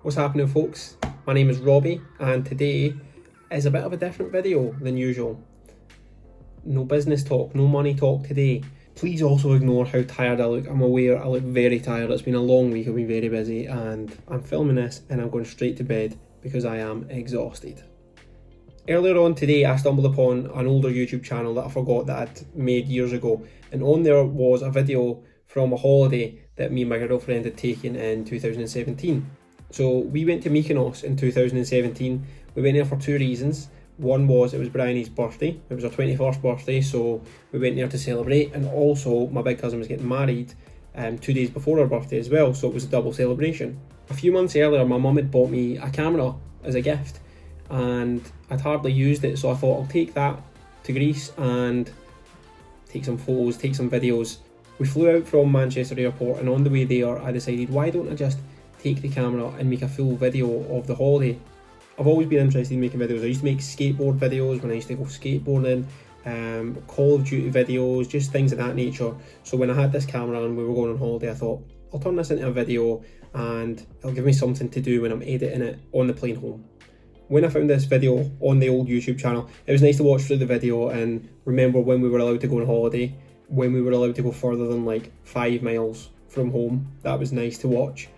What's happening, folks? My name is Robbie and today is a bit of a different video than usual. No business talk, no money talk today. Please also ignore how tired I look. I'm aware I look very tired. It's been a long week, I've been very busy and I'm filming this and I'm going straight to bed because I am exhausted. Earlier on today I stumbled upon an older YouTube channel that I forgot that I'd made years ago, and on there was a video from a holiday that me and my girlfriend had taken in 2017. So we went to Mykonos in 2017. We went there for two reasons. One was it was Bryony's birthday. It was her 21st birthday, so we went there to celebrate, and also my big cousin was getting married 2 days before her birthday as well, so it was a double celebration. A few months earlier my mum had bought me a camera as a gift and I'd hardly used it, so I thought I'll take that to Greece and take some photos, take some videos. We flew out from Manchester Airport, and on the way there I decided, why don't I just take the camera and make a full video of the holiday. I've always been interested in making videos. I used to make skateboard videos when I used to go skateboarding, Call of Duty videos, just things of that nature. So when I had this camera and we were going on holiday, I thought I'll turn this into a video and it'll give me something to do when I'm editing it on the plane home. When I found this video on the old YouTube channel, it was nice to watch through the video and remember when we were allowed to go on holiday, when we were allowed to go further than like 5 miles from home. That was nice to watch.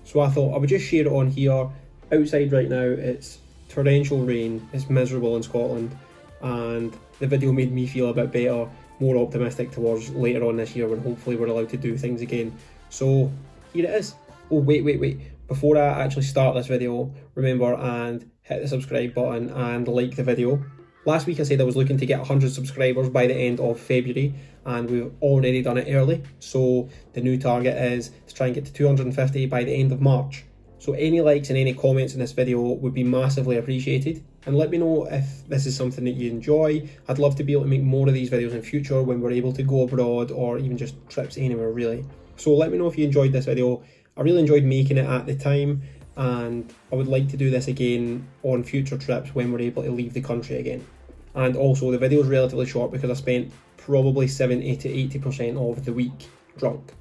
So I thought I would just share it on here. Outside right now it's torrential rain, it's miserable in Scotland, and the video made me feel a bit better, more optimistic towards later on this year when hopefully we're allowed to do things again. So here it is. Oh wait, before I actually start this video, remember and hit the subscribe button and like the video. Last week I said I was looking to get 100 subscribers by the end of February, and we've already done it early, so the new target is to try and get to 250 by the end of March. So any likes and any comments in this video would be massively appreciated, and let me know if this is something that you enjoy. I'd love to be able to make more of these videos in future when we're able to go abroad or even just trips anywhere really. So let me know if you enjoyed this video. I really enjoyed making it at the time, and I would like to do this again on future trips when we're able to leave the country again. And also the video is relatively short because I spent probably 70 to 80% of the week drunk,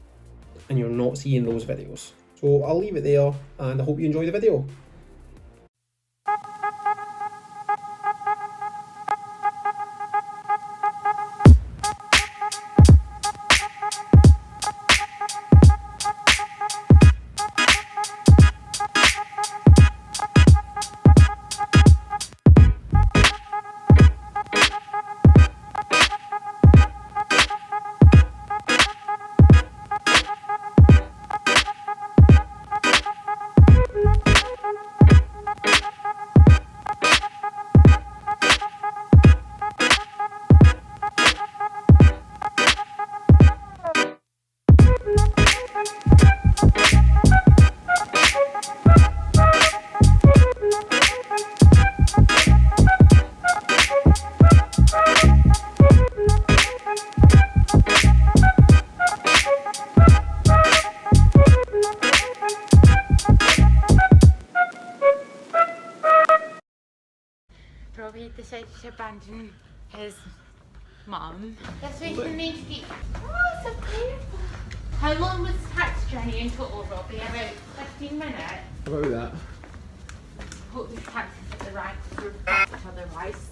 and you're not seeing those videos. So I'll leave it there and I hope you enjoy the video. Robbie decided to abandon his mum. This way to the main street. Oh, so beautiful. How long was the taxi journey in total, Robbie? About 15 minutes? About that. Hope these taxis at the right for each otherwise.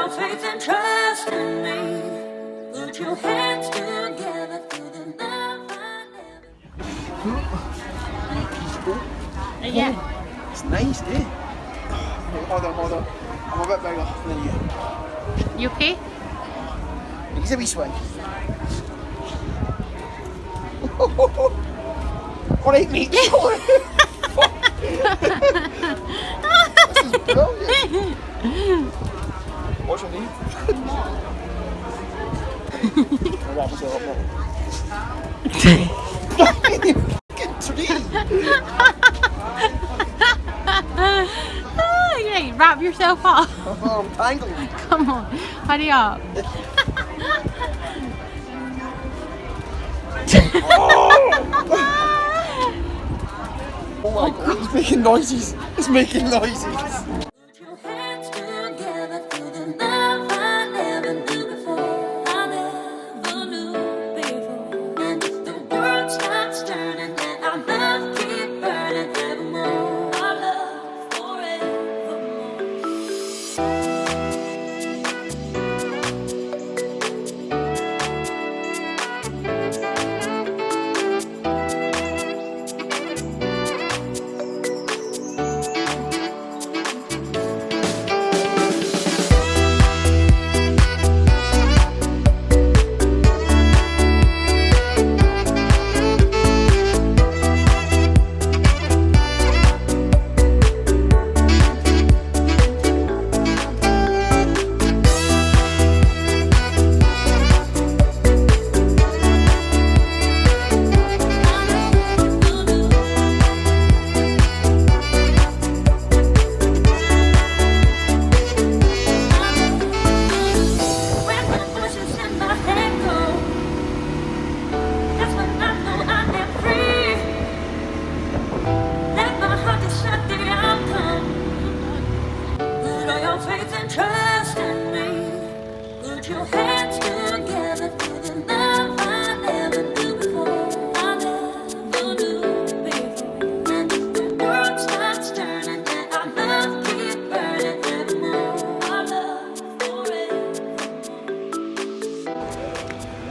Faith and trust in me. Put your hands together for the love I never. Yeah. It's nice, eh? Hold on. I'm a bit bigger than you. You okay? He's a wee swing. Alright, mate. yourself up. Oh, I'm tangled. Come on, hurry up. Oh my god, it's making noises. It's making noises. Put your hands together, feel the love I never knew before. I never knew before. And if the world stops turning, let our love keep burning evermore. Our love forevermore.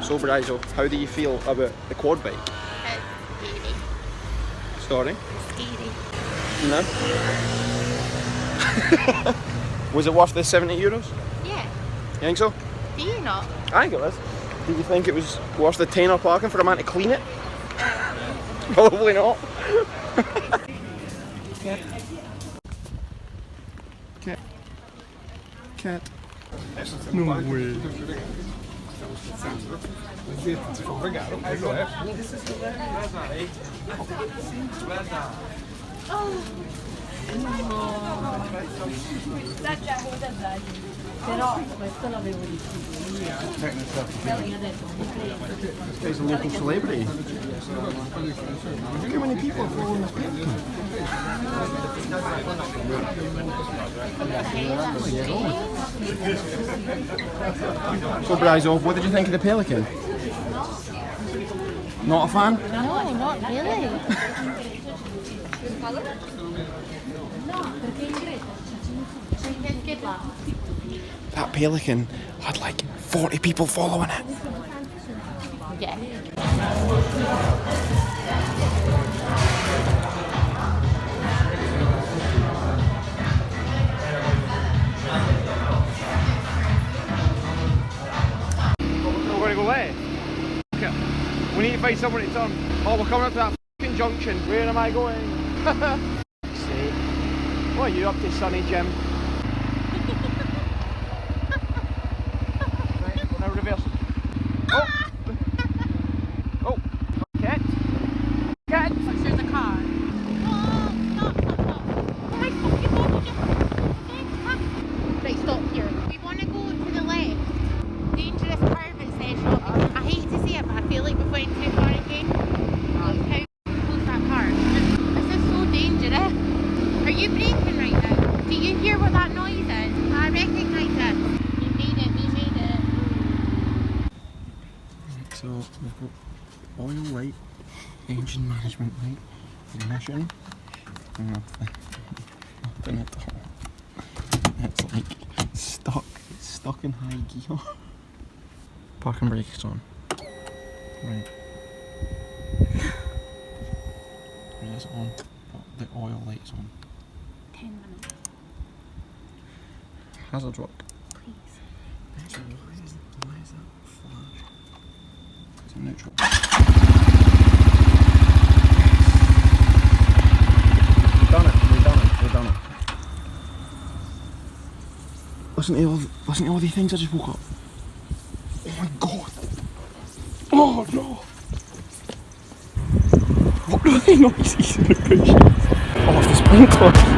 Sober eyes off. How do you feel about the quad bike? It's Sorry? scary. No? Was it worth the €70? Yeah. You think so? Do you not? I think it was. Did you think it was worth the tenner parking for a man to clean it? Probably not. Cat. Cat. Cat. No way. Però questo l'avevo deciso. This guy's a local celebrity. Look how many people are following this page. So, Bryzo, what did you think of the pelican? Not a fan? No, not really. That pelican had like 40 people following it. Yeah. We're going to go left. Okay. We need to find somewhere to turn. Oh, we're coming up to that fucking junction. Where am I going? See. What are you up to, Sonny Jim? Right, now reverse. Oh! Oh! Cat! Cat! There's a car. Right, stop here. We want to go to the left. Dangerous private session. I hate to say it, but I feel like we've went too far again. Look how close that car. This is so dangerous. Are you braking right now? Do you hear what that noise is? I recognise it. We made it, we made it. So we've got oil light, engine management light, ignition, nothing at all. It's like stuck in high gear. Parking brake is on. Right. It is on, but the oil light's on. 10 minutes, Hazard rock. please. Actually, why is that flash? It's in neutral. We've done it. Listen to all these things I just woke up. Oh my god. Oh no. What are the noises in the bush? Oh, it's the sprinkler.